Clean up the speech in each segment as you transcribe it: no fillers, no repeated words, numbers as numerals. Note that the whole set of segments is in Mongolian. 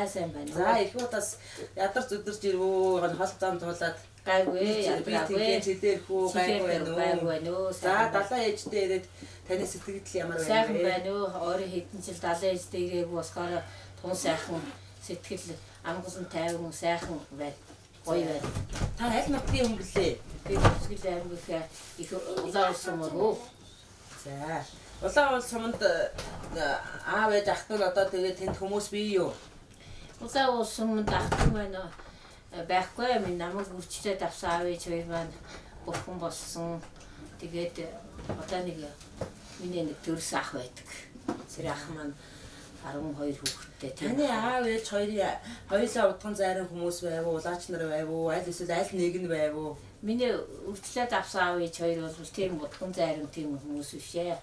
сайн байна. За их удаас ядарч өдөрч ирвөө хол зам туулаад гайгүй ядраагүй чидэрхүү гайгүй байна уу. За далаа ээжтэй ирээд таны сэтгэл ямар байна вэ? Сайхан байна уу? Өөрийн хэдэн жил далаа ээжтэй ирээгүй болохоор тун сайхан сэтгэл амгалан тайван сайхан байна. Гоё байна. Та аль нутгийн хүн гэлээ? Би Хүсгэл аймгийн их улаан улс юм уу? За. Улаан улс суманд аав ээж ах トゥ нь одоо тэгээд тэнд хүмүүс бий юу? Улаан улс суманд ах トゥ маань байхгүй минь намайг үрчлээд авсан аав ээж хоёр маань бурхан болсон. Тэгээд одоо нэг миний нэг төрс ах байдаг. Тэр ах маань 12 хүүхэдтэй. Таны аав ээж хоёулаа удган зайран хүмүүс байв уу? Улаач нар байв уу? Аль эсвэл аль нэг нь байв уу? Миний үрчлээд авсан аав ээж хоёр бол тийм удган зайран тийм хүмүүс биш ээ.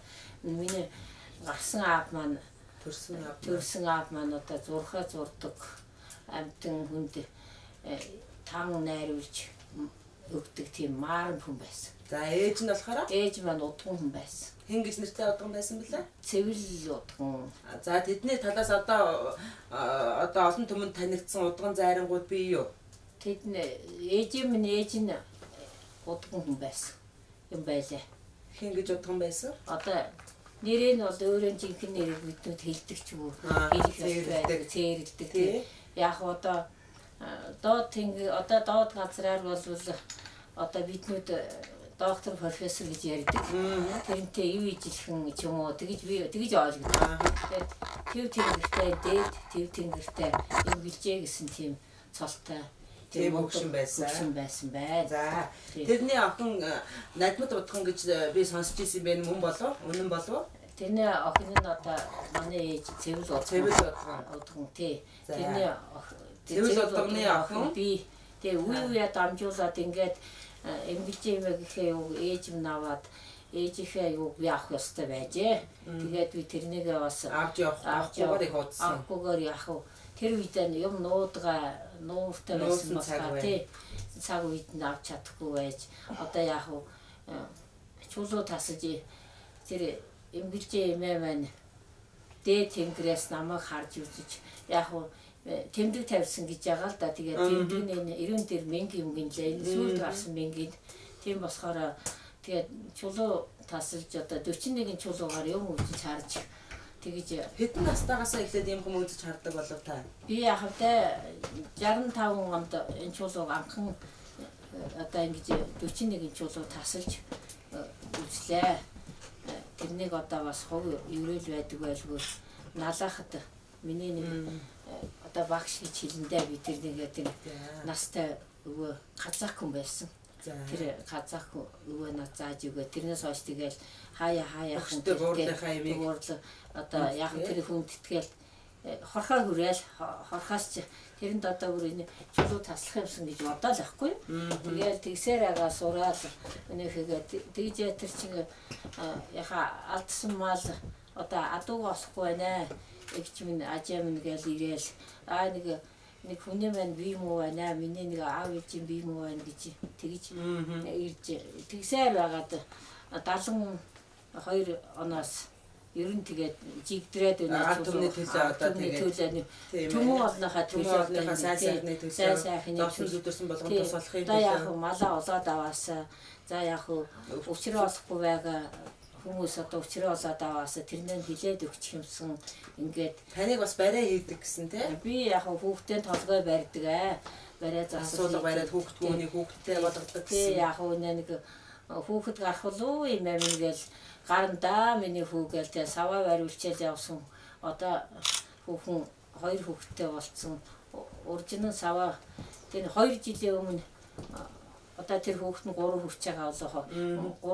Миний гарсан аав маань төрсөн аав маань одоо зурхаа зурдаг амтэн хүнд тан найруулж өгдөг тийм маарн хүн байсан. За ээж нь болохоор ээж маань удган хүн байсан. Хэн гэж нэртэй удган байсан бэлээ? Цэвэр удган. За тэдний талаас одоо олон түмэнд танигдсан удган зайрангууд бий юу? Ээж нь удган хүн байсан юм байлаа. Хэн гэж удган байсан? Одоо нэрээ нь бол өөрөө жинхэнэ нэрийг биднүүд хэлдэг ч юм уу. Хэлэх цээрэлдэг. Яг одоо доод газраар бол одоо биднүүд доктор профессор гэж ярьдаг. Тэрнтэй юу ижилхэн ч юм уу тэгж ойлгодог. Тэгээд тэнгэртэй дээд тэнгэртэй юм гэлжээ гэсэн тийм цолтой тийм өгшин байсан байна. За тэрний охин надмад удхан гэж би сонсч ирсэн байх мөн болов? Үнэн болов? Тэрний охин нь одоо манай ээж цэвэл удхан тий. Цэвэл удганы охин би тэгээ үе дамжуулаад ингээд эмгэлжээ юм гэхээ юу ээж минь аваад ээжийнхээ юу би авах ёстой байжээ. Тэгээд би тэрнийгээ бас авч явахгүйгээр хуудсан. Авахгүйгээр яах вэ? Тэр үед нь юм нууртай байсан болохоор тий цаг үед нь авч чадахгүй байж одоо яах вэ? Чулуу тасаж тэр эмгэлжээ эмээ маань дээд тэнгэрээс намайг харж үзэж яах вэ? Тэмдэг тавьсан гэж яагаад л да тэгээд тэмдэгний 90 дээр мэнгийн юм гинлээ сүүлд гарсан мэнгийн тийм болохоор тэгээд чулуу тасалж одоо 41 чулуугаар юм үзэж харж тэгэж хэдэн настайгаас эхлээд юм хүмүүс үзэж хардаг болов та? Би яах вэ 65 онд энэ чулууг анхан одоо ингэж 41 чулуу тасалж үзлээ. Тэрнийг одоо бас хог еврэл байдаг байлгүй налахад миний нэг одоо багш гэж хэлэндээ би тэр нэг настай өвөө казак хүн байсан. Тэр казак өвөө над зааж өгөө тэрнээс хойш тэгэл хаяа хүн одоо яг тэр хүн тэтгэл хорхоо хүрээл хорхоос тэрэнд одоо бүр энэ чулуу таслах юмсан гэж бодоо л ахгүй. Тэгэл тэгсээр агаа сураад өнөөхөгээ тэгж тэр чинь яха алдсан мал одоо адууг олохгүй байна. Эгч минь ажаа минь гээл ирээл нэг хүний маань бие муу байна миний нэг аав ээжийн бие муу байна гэж тэгж ирж тэгсээр байгаад 72 оноос ер нь тэгээд жигдрээд байна түмний төлөө одоо тэгээд түмүү олныхаа төлөө сайхны өдөрсөн болгон тус болох юм байна. За яг малаа олоод аваасаа за яг өчрөө олохгүй байгаа хүмүүс одоо өчрөө олоод аваасаа тэрнээ хилээд өгчих юмсан ингээд таныг бас барай хийдэг гэсэн тий. Би яг хүүхдээ толгой барьдаг барай засуулга бариад хүүхдгүүний хүүхдтэй болгодог гэсэн. Тий яг нэг хүүхэд гарах уу юм гээл гарандаа миний хүүгээл тэгээ саваа бариулчаал явсан одоо хүүхэн 2 хүүхэдтэй болцсон уржин саваа тэр 2 жилийн өмнө одоо тэр хүүхэд нь 3 хүрч байгаа болоо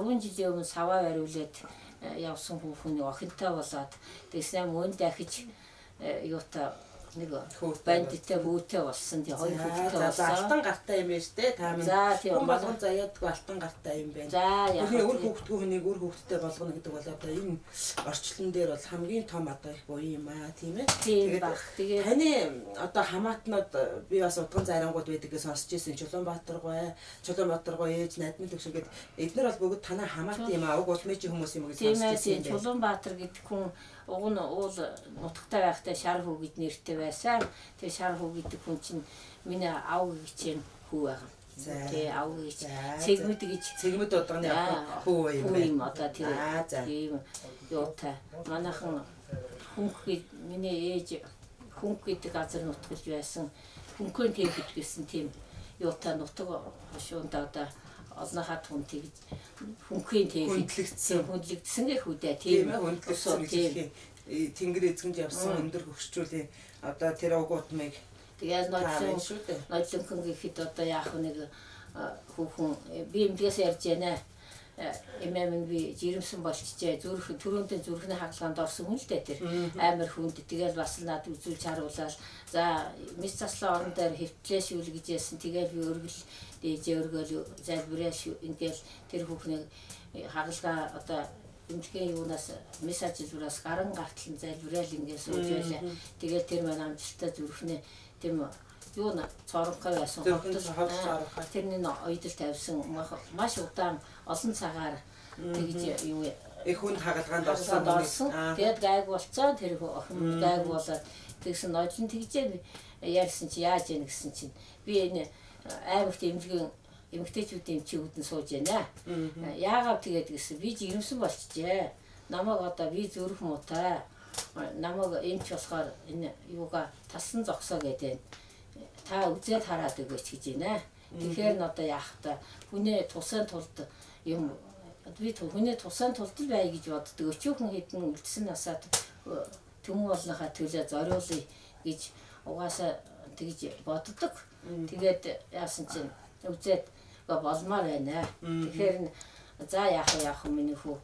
3 жилийн өмнө саваа бариулээд явсан хүүхэн охинтой болоод тэгснээр мөн дахиж юутай нэг бандиттай бүүтэй болсон тий 2 хүүхэдтэй болсон. Алтан гартай юм байна штэ та минь. Хүн болгон заяадгүй алтан гартай юм байна. За яг үр хүүхдгүүнийг үр хүүхдтэй болгоно гэдэг бол одоо энэ орчлон дээр бол хамгийн том одоо их буян юм аа тийм ээ. Тэгээд таны одоо хамаатнууд би бас удган зайрангууд байдаг гэж сонсч ирсэн. Чулуунбаатар гой ээж надмын төгсөр гээд эдгээр бол бүгд танаа хамаат юм аа уг улмын хүмүүс юм гэж сонсч ирсэн. Тийм ээ Чулуунбаатар гэдэг хүн уг нь уул нутагтай байхдаа шар хүү гэд нэртэй байсан. Тэгээ шар хүү гэдэг хүн чинь миний ав гिचэн хүү байгаа. Тэгээ ав гэж цэгмэд гэж цэгмэд удагны хүү юм одоо тэр ийм юутай манайхан хүнх миний ээж хүнх гэдэг газар нутгалж байсан. Хүнхën тэгж гэсэн тийм юутай нутаг шуунд одоо олныхаа түн тэгж хүнхийн хүндлэгдсэн гэх үдэ тийм хүндлэгдсэн тэнгэр эзгэнж явсан өндөр хөгшчүүлийн одоо тэр угуутмыг тэгээд нойлонхон гэхэд одоо яах нэг хүүхэн би эмдгээс ярьж байна. Эмэм би жирэмсэн болчихжээ. Зүрх төрөндөө зүрхний хагалгаанд орсон хүн л дээ тэр. Амар хүнд тэгэл бас над үзүүлж харуулаад за мис заслаа орон дээр хэвтлээ шүүл гэж яасан. Тэгэл би өргөл дээжээ өргөөл залбираа ингээл тэр хүүхнийг хагалгаа одоо эмчгийн юунаас мис ажилбараас гаран гартал залбираа л ингээд сууж байлаа. Тэгэл тэр маань амжилттай зүрхний тийм юу на цоронхой байсан. Тэрний ойдол тавьсан маш удаан олон цагаар тэгж юу их хүнд хагалгаанд орсон. Тэгээд гайг болцоо тэр охин гайг болоод тэгсэн нойлон тэгжээ ярьсан чи яаж яах гэсэн чинь би энэ аймагт эмгтээчүүдийн эмчийн үүдэн сууж байна. Яагаад тэгээд гэсэн би жирэмсэн болчихжээ. Намайг одоо би зүрх муутай. Намайг эмч болохоор энэ юугаа талсан зогсоо гэдэг. Та үзээд хараад өгөөч гэж байна. Тэгэхээр одоо яах вэ? Хүнээ тусан тулд юм би хүнээ тусан тулд л бай гэж боддог. Өчүүхэн хэдэн үлдсэн насаад төмөн болныхаа төлөө зориулъя гэж угаасаа тэгж боддог. Тэгээд яасан чинь үзээд болмоор байна. Тэгэхээр за яах вэ миний хүү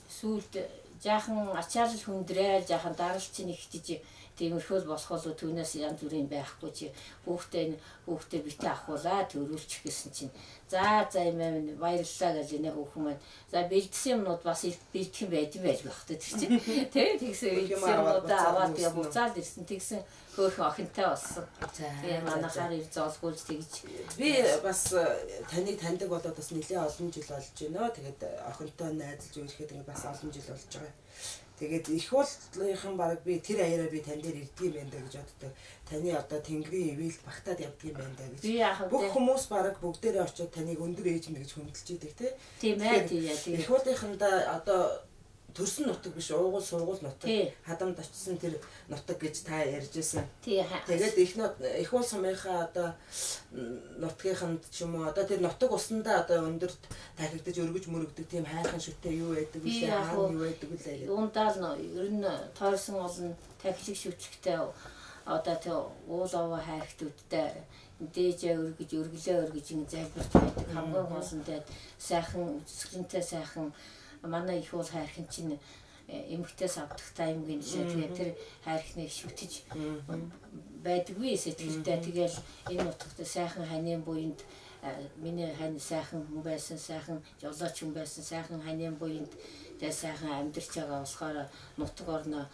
сүүлд жаахан ачаалал хүндрээ жаахан даралт чинь ихтэж тиймэрхүү болох болоо түүнээс янз бүрийн байхгүй чи хүүхдээ битээ авахуулаа төрүүлчих гэсэн чинь за эмэм баярлалаа гэж нэ хүүхэн маань за бэлдсэн юмнууд бас бэлдэх юм байд юм байл байх тэ чинь тэгсэн бэлдсэн юмнуудаа аваад тэгээ буцаад ирсэн тэгсэн хөөхөн охинтой болсон. Тэгээ манайхаар ир зоолгуулж тэгж би бас таныг таньдаг болоод бас нэлээд олон жил болж байна. Тэгээд охинтой найзалж ирэхэд ингээ бас олон жил болж байгаа. Тэгээд их уулынхан баг би тэр аяараа би тань дээр ирдэг юм байна да гэж боддог. Таны одоо тэнгэрийн ивэл багтаад явдаг юм байна да гэж. Бүх хүмүүс баг бүгдээрээ очиод таныг өндөр ээж мэ гэж хүндэлж идэг тийм ээ тийм. Их уулынхандаа одоо төрсөн нутаг биш уугуул сургууль нутаг хадамд очсон тэр нутаг гэж та ярьжсэн. Тэгээд их уул сумынхаа одоо нутгийнханд ч юм уу одоо тэр нутаг усандаа одоо өндөрт тахигдаж өргөж мөрөгдөг тийм хайрхан шүтээ юу байдаг вэ? Хаан юу байдаг вэ? Ундаа ер нь тойрсон олон тахилэг шүтлэгтэй одоо тэр уул овоо хайрхтуудтай дээжээ өргөлөө өргөж ингэ залбирч байдаг. Хамгийн гол нь сайхан үсгэлэнтэй сайхан манай их уул хайрхан чинь эмгтээс авдагтай юм гинэ. Тэгээд тэр хайрхныг шүтэж байдаггүй сэтгэлдээ. Тэгэл энэ нутагт сайхан ханийн буйнд миний хань сайхан хүн байсан, сайхан жолооч хүн байсан, сайхан ханийн буйнд тэгээ сайхан амьдарч байгаа болохоор нутаг орноо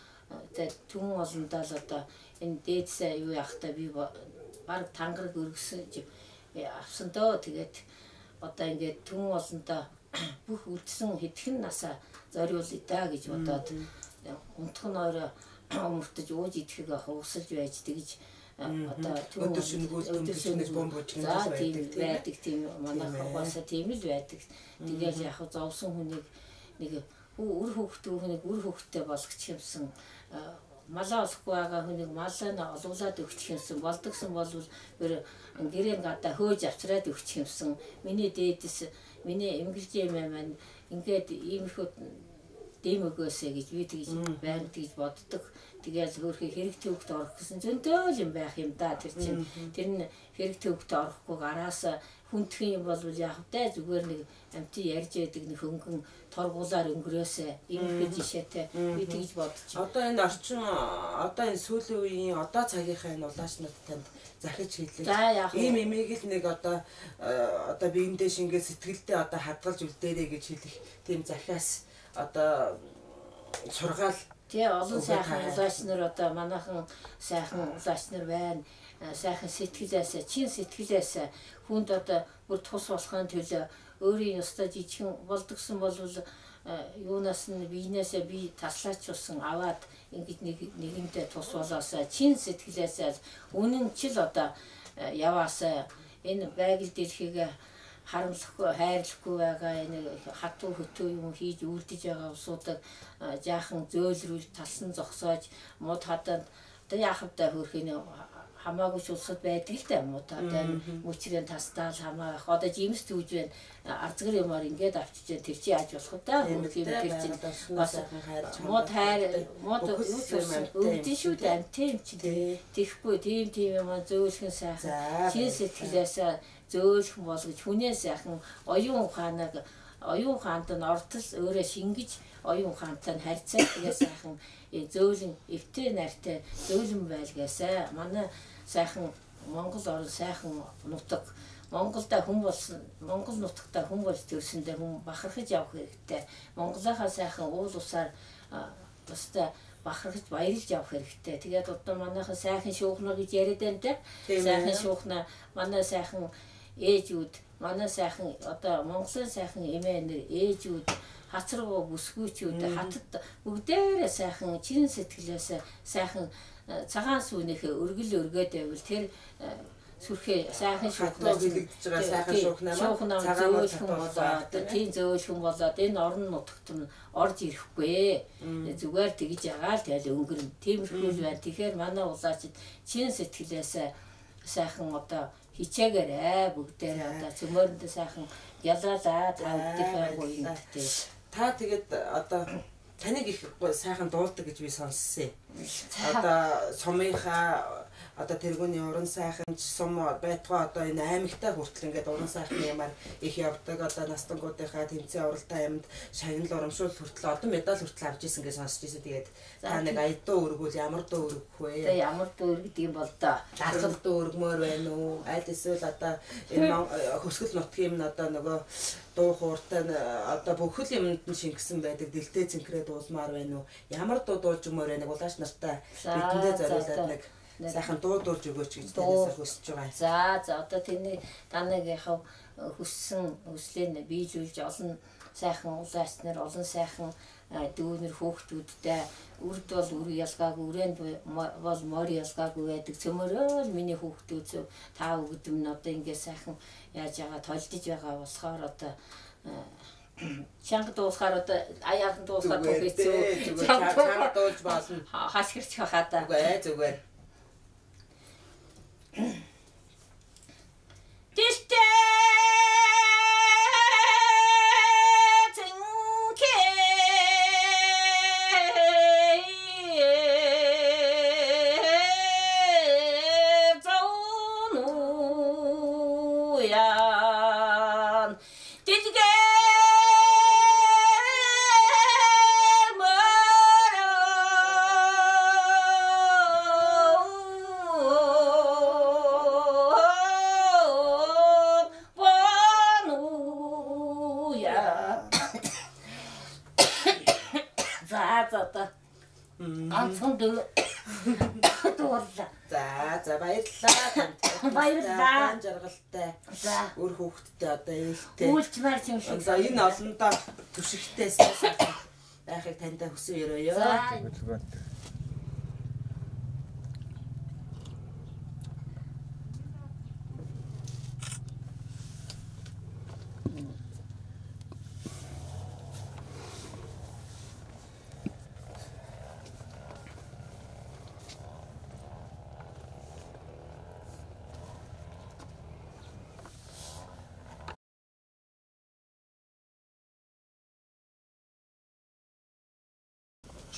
түн олондоо л одоо энэ дээдсээ юу яахтаа би баг тангараг өргөсөж авсан дөө. Тэгээд одоо ингээд түн олондоо бүх үлдсэн хэдхэн насаа зориулъя да гэж бодоод унтхан орой өмөртөж ууж идэхийг хугасалж байж тэгж одоо өдөр шөнөгүй бомбож байдаг тийм манайх угаасаа тийм л байдаг. Тэгэл яг зовсон хүнийг нэг үр хөвгттэй болгочих юмсан малаа олохгүй байгаа хүнийг малаа олуулаад өгчих юмсан болдгсон болвол гэрээ гадаа хөөж авчраад өгчих юмсан миний дээдэс миний эмгэлжээ маань ингээд иймэрхүү дэм өгөөсэй гэж би тэгж байнг тэгж боддог. Тэгэл хөөрхий хэрэгтэй хөвгт орох гэсэн зөндөө юм байх юм да тэр чинь. Тэр нь хэрэгтэй хөвгт орохгүй гараас хүндхэн юм бол яах вэ? Зүгээр нэг амтын ярьж яадаг нэг хөнгөн торгуулаар өнгөрөөсэй. Иймэрхүү жишээтэй би тэгж бодчих. Одоо энэ орчин одоо энэ сүүлийн үеийн одоо цагийнхаа энэ улаачнууд танд захиж хэлээ. Ийм эмээг л нэг одоо биендээ шингээ сэтгэлдээ одоо хадгалж үлдээрэй гэж хэлэх тийм захиас одоо сургаал. Тэ олон сайхан улаач нар одоо манайхан сайхан улаач нар байна. Сайхан сэтгэлээс чин сэтгэлээс хүнд одоо бүр тус болохын төлөө өөрийн ёстой жижигэн болдгсон бол юунаас нь биенээсээ би таслаачулсан аваад ингэж нэгэнтэй тус болоосаа чин сэтгэлээсээ үнэн чил одоо яваасаа энэ байгаль дэлхийг харамлахгүй хайрлахгүй байгаа энэ хатуу хөтөө юм хийж үлдэж байгаа усуудыг жаахан зөөлрүүл талсан зогсоож мод хадаад одоо яах вэ хөрх энэ хамаагүй ч улсад байдаг л да мод одоо мөчрийн тастаал хамаах одоо жимс түүж байна арцгар юмар ингээд авчиж тэр чи яаж болох вэ хөрх юм тэр чинь бас мод хайр мод юу ч өвдөн шүү дээ тийм чи тийхгүй тийм юм зөөлхөн сайхан чин сэтгэлээсээ зөөлхөн болгож хүнээ сайхан оюун ухаанд нь ортол өөрөө шингэж оюун ухаантай харьцаа тэгээ сайхан зөөлөн эвтэй нартай зөөлөн байлгаасаа манай сайхан Монгол орн сайхан нутаг Монголда хүн болсон Монгол нутагта хүн болж төрсөндөө хүн бахархаж явах хэрэгтэй. Монголынхаа сайхан уул усаар бусдаа бахархаж баярлж явах хэрэгтэй. Тэгээд одоо манайхан сайхан шуухна гэж яриад байна те. Сайхан шуухна манай сайхан ээжүүд манай сайхан одоо Монголын сайхан эмээ нэр ээжүүд хацаргуу бүсгүйчүүд хатад бүгдээрээ сайхан чин сэтгэлээс сайхан цагаан сүүнийхээ өргөл өргөөд байвал тэр сүрхээ сайхан шуухнаа хэлэгдэж байгаа сайхан шуухнаа зөөлхөн болоод тийм зөөлхөн болоод энэ орон нутагт нь орж ирэхгүй зүгээр тэгж ягаал тэгэл өнгөрн тиймэрхүү байна. Тэгэхээр манай улаачид чин сэтгэлээс сайхан одоо хичээгээрээ бүгдээрээ одоо цөмөрөндөө сайхан ялгаалаа та бүдийнхээ гоёнд тий. Та тэгээд одоо таныг их сайхан дуулдаг гэж би сонссон. Одоо сумынхаа одоо тэргүүний уран сайхан сум байтугай одоо энэ аймагтай хүртэл ингээд уран сайхны юмар их явдаг. Одоо настангуудынхаа тэмцээн уралдаан юмд шагнал урамшуул хүртэл одоо медаль хүртэл авч ирсэн гэж сонсч ирсэн. Тэгээд та нэг аядуу өргүүл ямар дуу өргөх вэ? Тэгээ ямар дуу өргөдөг юм бол доо. Даргал дуу өргмөр байна уу? Аль эсвэл одоо энэ хөсгөл нутгийн юм одоо нөгөө дуу хууртай одоо бүхэл юмд нь шингэсэн байдаг дэлтэй цэнхрээ дуулмаар байна уу? Ямар дуу дуулж өгмөр байна? Улааш нартай бидэндээ зориулаад нэг сайхан дуу дуулж өгөөч гэж танаас хүсэж байгаа. За одоо тэрний таныг яхав хүссэн хүслээ биелүүлж олон сайхан улаачнаар олон сайхан дүүнэр хүүхдүүдтэй үрд бол үр ялгаагүй үрээнд бол мор ялгаагүй байдаг. Цөмөрөөл миний хүүхдүүд та өгдөм нь одоо ингэ сайхан яаж байгаа толдож байгаа болохоор одоо чанга дуусахаар одоо аяахан дуусахаар төгөөцөө чанга дуулж болно. Хашгирч хахаа да. Зүгээр. Ганцхан дуурлаа. За баярлалаа. Баярлалаа. Жаргалтай. Өр хүүхдтэй одоо ээлтэй. Үйлчмаар юм шиг. За энэ олондоо түшигтэй сайхан байхыг таньдаа хүсэн өрөөё.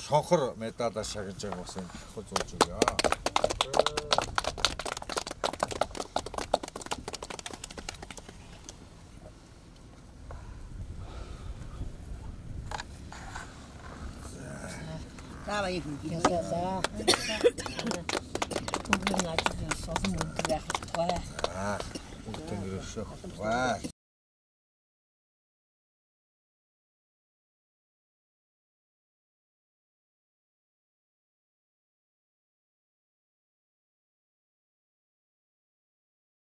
Шонхор медалаар шагнаж байгаа бас энэ давхар зуулж өгье. Давай их яа. Түнгийн ажил сосон мөнгө яах вэ? Бүгд ингэ шөх. Ваа.